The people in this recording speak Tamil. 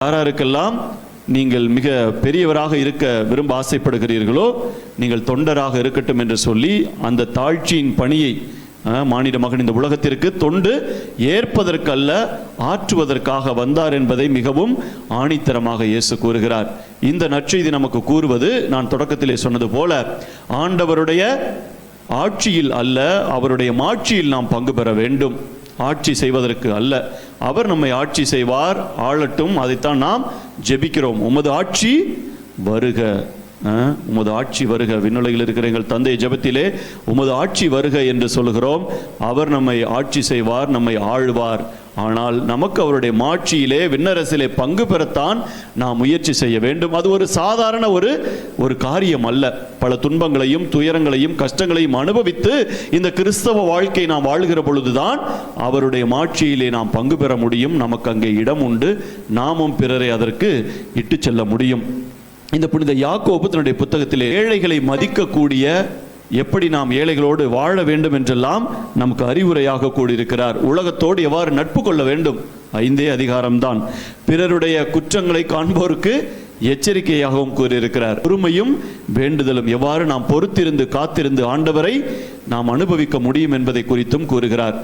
யாராருக்கெல்லாம் நீங்கள் மிக பெரியவராக இருக்க விரும்ப ஆசைப்படுகிறீர்களோ நீங்கள் தொண்டராக இருக்கட்டும் என்று சொல்லி அந்த தாழ்ச்சியின் பணியை மானிட மகன் இந்த உலகத்திற்கு தொண்டு ஏற்பதற்கல்ல ஆற்றுவதற்காக வந்தார் என்பதை மிகவும் ஆணித்தரமாக இயேசு கூறுகிறார். இந்த நற்செய்தி நமக்கு கூறுவது, நான் தொடக்கத்திலே சொன்னது போல, ஆண்டவருடைய ஆட்சியில் அல்ல, அவருடைய மாட்சியில் நாம் பங்கு பெற வேண்டும். ஆட்சி செய்வதற்கு அல்ல, அவர் நம்மை ஆட்சி செய்வார், ஆளட்டும். அதைத்தான் நாம் ஜெபிக்கிறோம். உமது ஆட்சி வருக, உமது ஆட்சி வருக. விண்ணுலகில் இருக்கிற எங்கள் தந்தை ஜெபத்திலே உமது ஆட்சி வருக என்று சொல்கிறோம். அவர் நம்மை ஆட்சி செய்வார், நம்மை ஆழ்வார். ஆனால் நமக்கு அவருடைய மாட்சியிலே விண்ணரசிலே பங்கு பெறத்தான் நாம் முயற்சி செய்ய வேண்டும். அது ஒரு சாதாரண ஒரு காரியம் அல்ல. பல துன்பங்களையும் துயரங்களையும் கஷ்டங்களையும் அனுபவித்து இந்த கிறிஸ்தவ வாழ்க்கை நாம் வாழ்கிற பொழுதுதான் அவருடைய மாட்சியிலே நாம் பங்கு பெற முடியும். நமக்கு அங்கே இடம் உண்டு, நாமும் பிறரை அதற்கு இட்டு செல்ல முடியும். இந்த புனித யாக்கோபு தன்னுடைய புத்தகத்திலே ஏழைகளை மதிக்கக்கூடிய, எப்படி நாம் ஏழைகளோடு வாழ வேண்டும் என்றெல்லாம் நமக்கு அறிவுரையாக கூடியிருக்கிறார். உலகத்தோடு எவ்வாறு நட்பு கொள்ள வேண்டும், 5 அதிகாரம்தான். பிறருடைய குற்றங்களை காண்போருக்கு எச்சரிக்கையாகவும் கூறியிருக்கிறார். பொறுமையும் வேண்டுதலும், எவ்வாறு நாம் பொறுத்திருந்து காத்திருந்து ஆண்டவரை நாம் அனுபவிக்க முடியும் என்பதை குறித்தும் கூறுகிறார்.